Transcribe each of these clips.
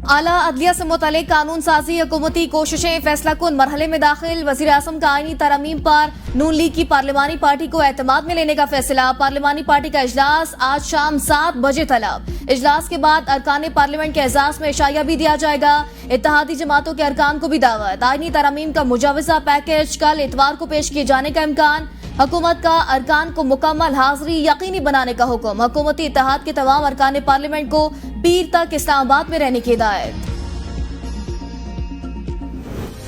आला अदलिया से मुतालिक कानून साजी हुकूमती कोशिशें फैसला कुन मरहले में दाखिल। वजीर आज़म का आईनी तरमीम पर नून लीग की पार्लिमानी पार्टी को एतमाद में लेने का फैसला। पार्लिमानी पार्टी का इजलास आज शाम 7 बजे तलब। इजलास के बाद अरकान पार्लियामेंट के एजाज में इशाया भी दिया जाएगा। इत्तेहादी जमातों के अरकान को भी दावत। आईनी तरमीम का मुजाविजा पैकेज कल इतवार को पेश किए जाने का इम्कान। हुकूमत का अरकान को मुकम्मल हाजिरी यकीनी बनाने का हुक्म। हुकूमती इत्तेहाद के तमाम अरकान पार्लियामेंट को पीर तक इस्लामाबाद में रहने की हिदायत।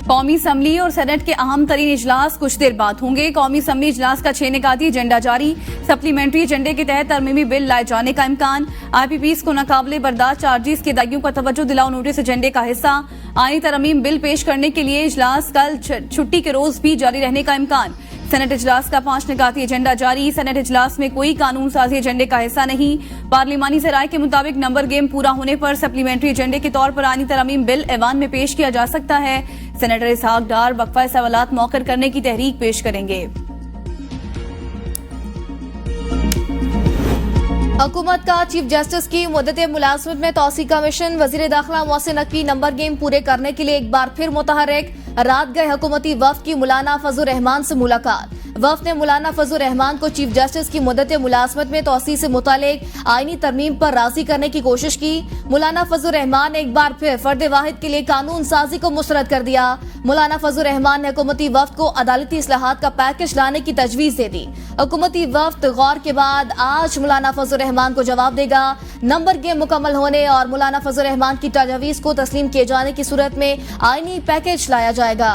कौमी असम्बली और सेनेट के अहम तरीन इजलास कुछ देर बाद होंगे। कौमी असम्बली इजलास का 6 निकाती एजेंडा जारी। सप्लीमेंट्री एजेंडे के तहत तरमीमी बिल लाए जाने का इम्कान। IPPs को नाकाबिले बर्दाश्त चार्जिस के दागियों का तवज्जो दिलाओ नोटिस एजेंडे का हिस्सा। आईनी तरमीम बिल पेश करने के लिए इजलास कल छुट्टी के रोज भी जारी रहने का इम्कान। सेनेट इजलास का 5 निकाती एजेंडा जारी। सेनेट इजलास में कोई कानून साजी एजेंडे का हिस्सा नहीं। पार्लिमानी से राय के मुताबिक नंबर गेम पूरा होने पर सप्लीमेंट्री एजेंडे के तौर पर आईनी तरमीम बिल ऐवान में पेश किया जा सकता है। सेनेटर इसहाक डार वक्फा सवालात मौखर करने की तहरीक पेश करेंगे। हुकूमत का चीफ जस्टिस की मुद्दत मुलाजमत में तौसी का मिशन। वजीर दाखिला मोहसिन नकवी नंबर गेम पूरे करने के लिए एक बार फिर मुतहर्रिक। रात गए हुकूमती वफ्द की मौलाना फजल रहमान से मुलाकात। वफ्द ने मौलाना फजल रहमान को चीफ जस्टिस की मुद्दत मुलाजमत में तौसी से मुतालिक आईनी तरमीम पर राजी करने की कोशिश की। मौलाना फजल रहमान ने एक बार फिर फर्द वाहिद के लिए कानून साजी को मुस्तरद कर दिया। मौलाना फजल रहमान ने हुकूमती वफ्द को अदालती इस्लाहात का पैकेज लाने की तजवीज दे दी। हुकूमती वफ्द गौर के बाद आज मौलाना फजल रहमान को जवाब देगा। नंबर गेम मुकम्मल होने और मौलाना फजल रहमान की तजवीज को तस्लीम किए जाने की सूरत में आईनी पैकेज लाया जाएगा।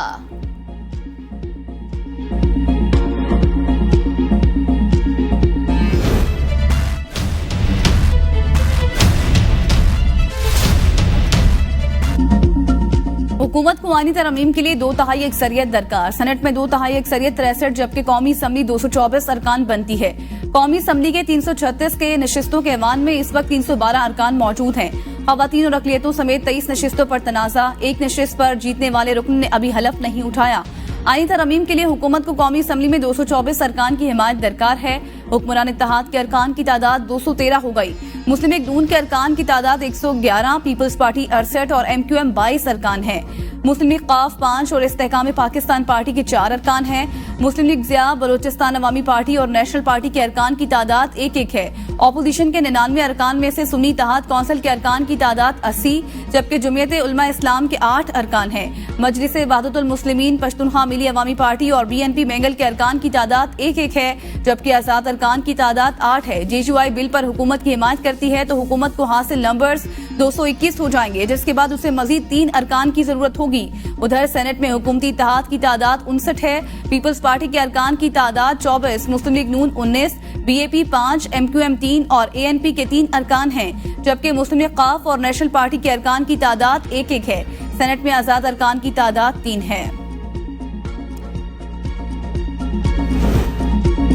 हुकूमत को आईनी तरमीम के लिए 2/3 अक्सरियत दरकार। सेनेट में 2/3 अक्सरियत 63 जबकि कौमी असम्बली 224 अरकान बनती है। कौमी असम्बली के 336 के नशिस्तों के ऐवान में इस वक्त 312 अरकान मौजूद हैं। खवातीन और अकलियतों समेत 23 नशिस्तों पर तनाजा। एक नशिस्त पर जीतने वाले रुकन ने अभी हलफ नहीं उठाया। आईनी तरमीम के लिए हुकूमत को कौमी असम्बली में 224 अरकान की हिमायत दरकार है। हुक्मरान इत्तेहाद के अरकान की तादाद 213 हो गई। मुस्लिम लीग नून के अरकान की तादाद 111, पीपल्स पार्टी 68 और MQM 22 अरकान है। मुस्लिम लीग काफ 5 और इस्तेहकाम पाकिस्तान पार्टी के 4 अरकान हैं। मुस्लिम लीग ज़िया, बलोचिस्तान अवामी पार्टी और नेशनल पार्टी के अरकान की तादाद 1-1 है। ऑपोजिशन के 99 अरकान में से सुन्नी इत्तेहाद कौंसिल के अरकान की तादाद 80 जबकि जमीयत उलमा इस्लाम के 8 अरकान हैं। मजलिस वहदतुल मुस्लिमीन, पश्तूनख्वा मिली अवामी पार्टी और BNP मेंगल के अरकान की तादाद 1-1 है जबकि आजाद अरकान की तादाद 8 है। JUI बिल पर हुकूमत की हिमायत करती है तो हुकूमत को हासिल नंबर्स 221 हो जाएंगे जिसके बाद उसे मजीद 3 अरकान की जरूरत होगी। उधर सेनेट में हुकूमती इत्तेहाद की तादाद 59 है। पीपल्स पार्टी के अरकान की तादाद 24, मुस्लिम लीग नून 19, BAP 5, MQM 3 और ANP के 3 अरकान हैं जबकि मुस्लिम लीग काफ और नेशनल पार्टी के अरकान की तादाद 1-1 है। सेनेट में आजाद अरकान की तादाद 3 है।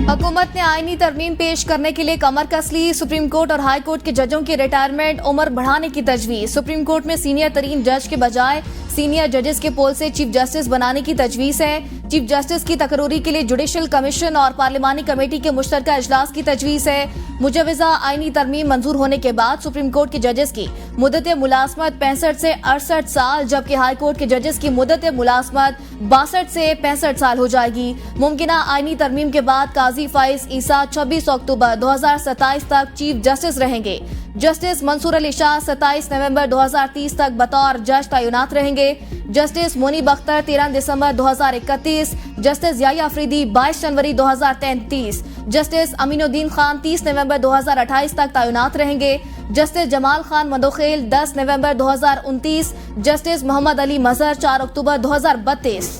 हुकूमत ने आईनी तरमीम पेश करने के लिए कमर कस ली। सुप्रीम कोर्ट और हाई कोर्ट के जजों की रिटायरमेंट उम्र बढ़ाने की तजवीज। सुप्रीम कोर्ट में सीनियर तरीन जज के बजाय सीनियर जजेस के पोल से चीफ जस्टिस बनाने की तजवीज है। चीफ जस्टिस की तकरूरी के लिए जुडिशल कमीशन और पार्लिमानी कमेटी के मुश्तरका इजलास की तजवीज है। मुजवजा आईनी तरमीम मंजूर होने के बाद सुप्रीम कोर्ट के जजेस की मुद्दत मुलाजमत 65 से 68 साल जबकि हाई कोर्ट के जजेस की मुद्दत मुलाजमत 62 से 65 साल हो जाएगी। मुमकिना आईनी तरमीम के बाद काजी फाइज ईसा 26 अक्टूबर 2027 तक चीफ जस्टिस रहेंगे। जस्टिस मंसूर अली शाह 27 नवंबर 2030 तक बतौर जज तैनात रहेंगे। जस्टिस मोनी बख्तर 13 दिसंबर 2031, जस्टिस याया अफरीदी 22 जनवरी 2033, जस्टिस अमीनुद्दीन खान 30 नवंबर 2028 तक तैनात रहेंगे। जस्टिस जमाल खान मदोखेल 10 नवंबर 2029, जस्टिस मोहम्मद अली मजहर 4 अक्टूबर 2032।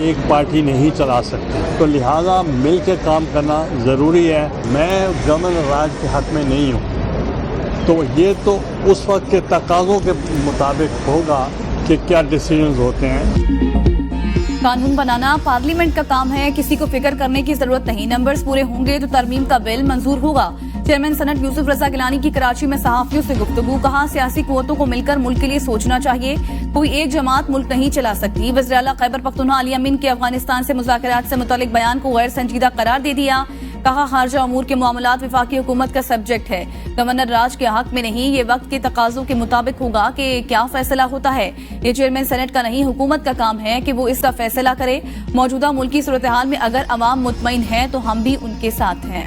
एक पार्टी नहीं चला सकती तो लिहाजा मिल के काम करना ज़रूरी है। मैं गवर्नर राज के हक में नहीं हूँ तो ये तो उस वक्त के तकाज़ों के मुताबिक होगा कि क्या डिसीजंस होते हैं। कानून बनाना पार्लियामेंट का काम है, किसी को फिक्र करने की जरूरत नहीं। नंबर्स पूरे होंगे तो तरमीम का बिल मंजूर होगा। चेयरमैन सनत यूसुफ रजा गिलानी की कराची में सहाफियों से गुफ्तगू। कहा सियासी कुव्वतों को मिलकर मुल्क के लिए सोचना चाहिए, कोई एक जमात मुल्क नहीं चला सकती। वज़ीर आला खैबर पख्तूनख्वा अली अमीन के अफगानिस्तान से मुज़ाकरात से मुतालिक बयान को गैर संजीदा करार दे दिया। कहा खारजा अमूर के मामलात वफाकी हुकूमत का सब्जेक्ट है, गवर्नर राज के हक में नहीं, ये वक्त के तकाजों के मुताबिक होगा कि क्या फैसला होता है। ये चेयरमैन सेनेट का नहीं, हुकूमत का काम है कि वो इसका फैसला करे। मौजूदा मुल्की सूरत हाल में अगर अवाम मुतमईन है तो हम भी उनके साथ हैं।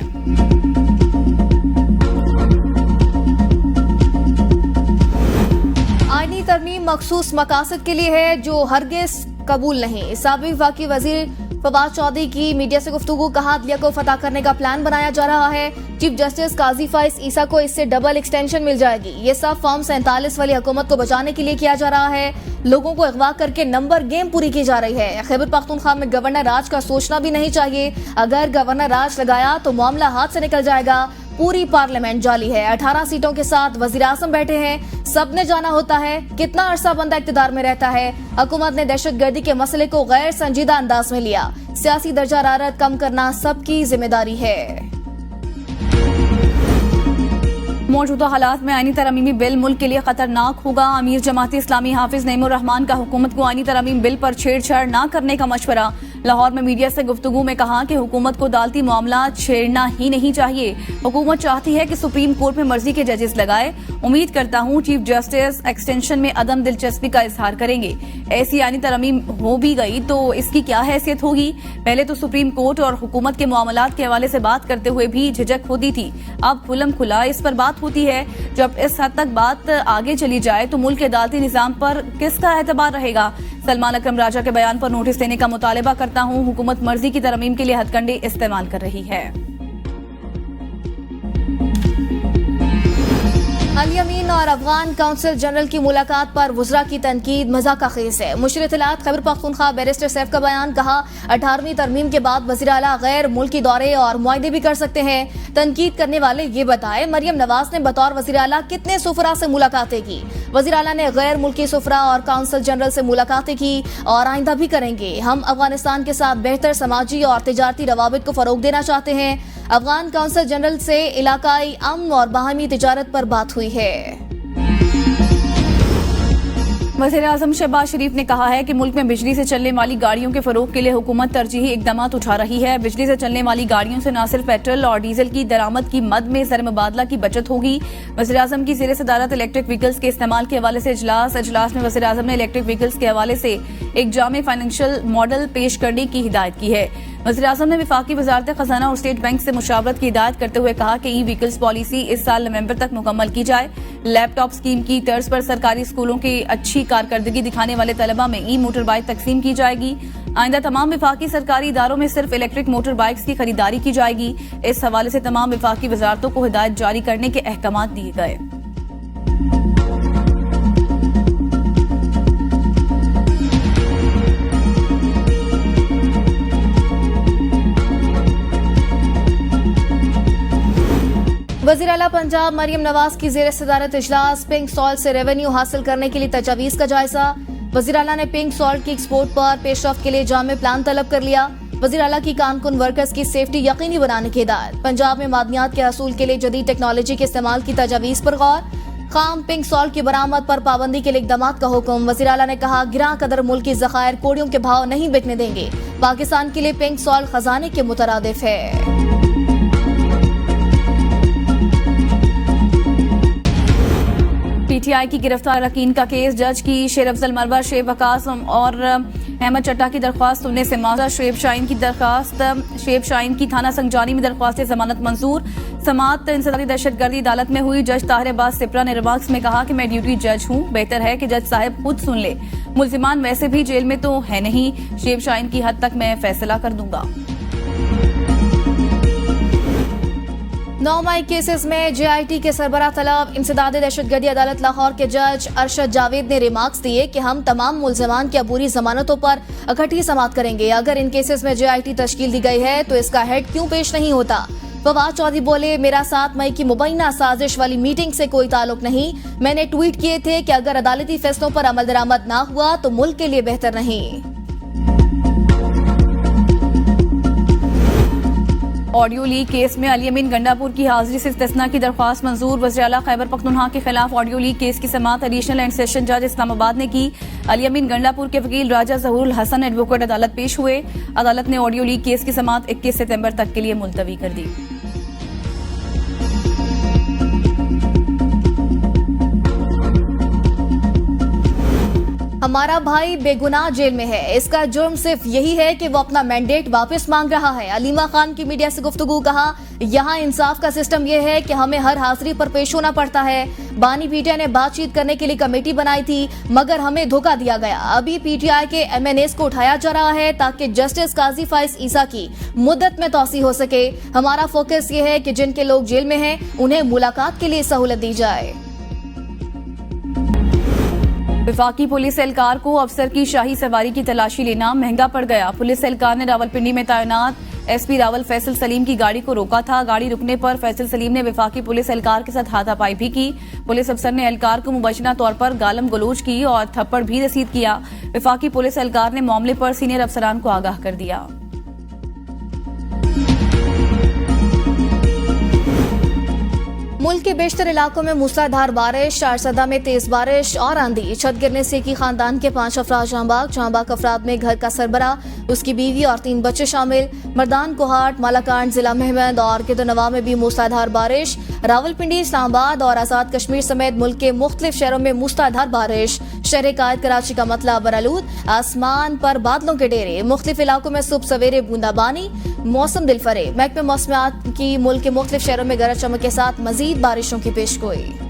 आईनी तरमीम मखसूस मकासद के लिए है जो हरगिज कबूल नहीं। साबिक वफाकी वजीर फवाद चौधरी की मीडिया से गुफ्तगू, कहा अदलिया को फतह करने का प्लान बनाया जा रहा है। चीफ जस्टिस काजी फाइज ईसा को इससे डबल एक्सटेंशन मिल जाएगी। ये सब फॉर्म 47 वाली हुकूमत को बचाने के लिए किया जा रहा है। लोगों को अगवा करके नंबर गेम पूरी की जा रही है। खैबर पख्तूनख्वा में गवर्नर राज का सोचना भी नहीं चाहिए। अगर गवर्नर राज लगाया तो मामला हाथ से निकल जाएगा। पूरी पार्लियामेंट जाली है। 18 सीटों के साथ वजीर आजम बैठे हैं। सबने जाना होता है कितना अरसा बंदा इक्तिदार में रहता है। हुकूमत ने दहशतगर्दी के मसले को गैर संजीदा अंदाज में लिया। सियासी दर्जा हरारत कम करना सबकी जिम्मेदारी है। मौजूदा हालात में आईनी तरमीमी बिल मुल्क के लिए खतरनाक होगा। अमीर जमात इस्लामी हाफिज नईमुर रहमान का हुकूमत को आईनी तरमीम बिल पर छेड़छाड़ न करने का मशवरा। लाहौर में मीडिया से गुफ्तगू में कहा कि हुकूमत को अदालती मामला छेड़ना ही नहीं चाहिए। हुकूमत चाहती है कि सुप्रीम कोर्ट में मर्जी के जजेस लगाए। उम्मीद करता हूं चीफ जस्टिस एक्सटेंशन में अदम दिलचस्पी का इजहार करेंगे। ऐसी आईनी तरमीम हो भी गई तो इसकी क्या हैसियत होगी। पहले तो सुप्रीम कोर्ट और हुकूमत के मामलात के हवाले से बात करते हुए भी झिझक होती थी, अब खुलम खुला इस पर बात होती है। जब इस हद तक बात आगे चली जाए तो मुल्क के अदालती निजाम पर किसका एतबार रहेगा। सलमान अकरम राजा के बयान पर नोटिस देने का मुतालबा करता हूं। हुकूमत मर्जी की तरमीम के लिए हथकंडे इस्तेमाल कर रही है। अल यमीन और अफगान काउंसिल जनरल की मुलाकात पर वुज़रा की तनकीद मजाक का खेस है। मुशीर इत्तलात खैबर पख्तूनख्वा बैरिस्टर सैफ का बयान, कहा 18वीं तरमीम के बाद वज़ीर आला गैर मुल्की दौरे और मुआहदे भी कर सकते हैं। तनकीद करने वाले ये बताए मरियम नवाज ने बतौर वज़ीर आला कितने सुफरा से मुलाकातें की। वज़ीर आला ने गैर मुल्की सुफरा और काउंसिल जनरल से मुलाकातें की और आइंदा भी करेंगे। हम अफगानिस्तान के साथ बेहतर समाजी और तिजारती रवाबित को फरोग देना चाहते हैं। अफगान काउंसिल जनरल से इलाकाई अमन और बाहमी तिजारत पर बात हुई है। वज़ीर आज़म शहबाज शरीफ ने कहा है कि मुल्क में बिजली से चलने वाली गाड़ियों के फरोग के लिए हुकूमत तरजीही इकदाम उठा रही है। बिजली से चलने वाली गाड़ियों से न सिर्फ पेट्रोल और डीजल की दरामद की मद में ज़र मुबादला की बचत होगी। वज़ीर आज़म की ज़ेर सदारत इलेक्ट्रिक व्हीकल्स के इस्तेमाल के हवाले से इजलास में वज़ीर आज़म ने इलेक्ट्रिक व्हीकल्स के हवाले से एक जामे फाइनेंशियल मॉडल पेश करने की हिदायत की है। वज़ीर आज़म ने वफाकी वज़ारत खजाना और स्टेट बैंक से मुशावरत की हिदायत करते हुए कहा कि ई व्हीकल्स पॉलिसी इस साल नवंबर तक मुकम्मल की जाए। लैपटॉप स्कीम की तर्ज पर सरकारी स्कूलों की अच्छी कारकर्दगी दिखाने वाले तलबा में ई मोटर बाइक तकसीम की जाएगी। आइंदा तमाम वफाकी सरकारी इदारों में सिर्फ इलेक्ट्रिक मोटर बाइक्स की खरीदारी की जाएगी। इस हवाले से तमाम वफाकी वजारतों को हिदायत जारी करने के अहकाम दिए गए। वज़ीर आला पंजाब मरियम नवाज की ज़ेर सदारत इजलास, पिंक सॉल्ट से रेवेन्यू हासिल करने के लिए तजावीज़ का जायजा। वज़ीर आला ने पिंक सॉल्ट की एक्सपोर्ट पर पेशरफ्त के लिए जामे प्लान तलब कर लिया। वज़ीर आला की कारकुन वर्कर्स की सेफ्टी यकीनी बनाने की हिदायत। पंजाब में मादनियात के हसूल के लिए जदीद टेक्नोलॉजी के इस्तेमाल की तजावीज़ पर गौर। खाम पिंक सॉल्ट की बरामद पर पाबंदी के लिए इकदाम का हुक्म। वज़ीर आला ने कहा गिरा कदर मुल्क की ज़खायर कोड़ियों के भाव नहीं बिकने देंगे। पाकिस्तान के लिए पिंक सॉल्ट खजाने के मुतरादिफ है। पीटीआई की गिरफ्तार अरकान का केस, जज की शेर अफजल मरवा, शेब वकास और अहमद चट्टा की दरख्वास्त सुनने से माजा। शेब शाहीन की थाना संगजानी में दरख्वास्त जमानत मंजूर। समात इंसदादी दहशतगर्दी अदालत में हुई। जज ताहिर अब्बास सिप्रा ने रिमार्क्स में कहा कि मैं ड्यूटी जज हूँ, बेहतर है कि जज साहब खुद सुन ले। मुल्जिमान वैसे भी जेल में तो है नहीं, शेब शाहीन की हद तक मैं फैसला कर दूंगा। 9 मई केसेस में जेआईटी के सरबराह तलब इंसदादी दहशतगर्दी अदालत लाहौर के जज अरशद जावेद ने रिमार्क्स दिए कि हम तमाम मुल्जिमान की अबूरी जमानतों पर इकट्ठी समाअत करेंगे। अगर इन केसेस में जेआईटी तश्कील दी गई है तो इसका हेड क्यों पेश नहीं होता। फवाद चौधरी बोले मेरा 7 मई की मुबैना साजिश वाली मीटिंग से कोई ताल्लुक नहीं। मैंने ट्वीट किए थे कि अगर अदालती फैसलों पर अमल दरामद ना हुआ तो मुल्क के लिए बेहतर नहीं। ऑडियो लीक केस में अली अमीन गंडापुर की हाजिरी से इस्तिस्ना की दरख्वास्त मंजूर। वज़ीर आला खैबर पख्तूनख्वा के खिलाफ ऑडियो लीक केस की समाअत एडिशनल एंड सेशन जज इस्लामाबाद ने की। अली अमीन गंडापुर के वकील राजा ज़हूरुल हसन एडवोकेट अदालत पेश हुए। अदालत ने ऑडियो लीक केस की समाअत 21 सितंबर तक के लिए मुलतवी कर दी। हमारा भाई बेगुनाह जेल में है, इसका जुर्म सिर्फ यही है कि वो अपना मैंडेट वापस मांग रहा है। अलीमा खान की मीडिया से गुफ्तगू कहा, यहाँ इंसाफ का सिस्टम यह है कि हमें हर हाजिरी पर पेश होना पड़ता है। बानी पीटीआई ने बातचीत करने के लिए कमेटी बनाई थी मगर हमें धोखा दिया गया। अभी पीटीआई के एमएनएस को उठाया जा रहा है ताकि जस्टिस काजी फाइज ईसा की मुद्दत में तौसी हो सके। हमारा फोकस ये है कि जिनके लोग जेल में हैं उन्हें मुलाकात के लिए सहूलत दी जाए। विफाकी पुलिस एहलकार को अफसर की शाही सवारी की तलाशी लेना महंगा पड़ गया। पुलिस एहलकार ने रावलपिंडी में तैनात एसपी रावल फैसल सलीम की गाड़ी को रोका था। गाड़ी रुकने पर फैसल सलीम ने विफाकी पुलिस एहलकार के साथ हाथापाई भी की। पुलिस अफसर ने एहलकार को मुबैना तौर पर गालम गलोच की और थप्पड़ भी रसीद किया। विफाकी पुलिस एहलकार ने मामले पर सीनियर अफसरान को आगाह कर दिया। मुल्क के बेशतर इलाकों में मूसलाधार बारिश, शारसदा में तेज बारिश और आंधी। छत गिरने से एक खानदान के 5 अफराद जांबाग अफराद में घर का सरबरा, उसकी बीवी और 3 बच्चे शामिल। मर्दान कोहाट, मालाकांड, जिला महमद और किदनवा में भी मूसलाधार बारिश। रावलपिंडी, इस्लामाबाद और आजाद कश्मीर समेत मुल्क के मुख्तलिफ शहरों में मूसलाधार बारिश। शहर कायद कराची का मतला बरालूद, आसमान पर बादलों के डेरे। मुख्तलिफ इलाकों में सुबह सवेरे बूंदाबानी, मौसम दिलफरेब। महकमे मौसमियात की मुल्क के मुख्तलिफ शहरों में गरज चमक के साथ मजीद बारिशों की पेशगोई।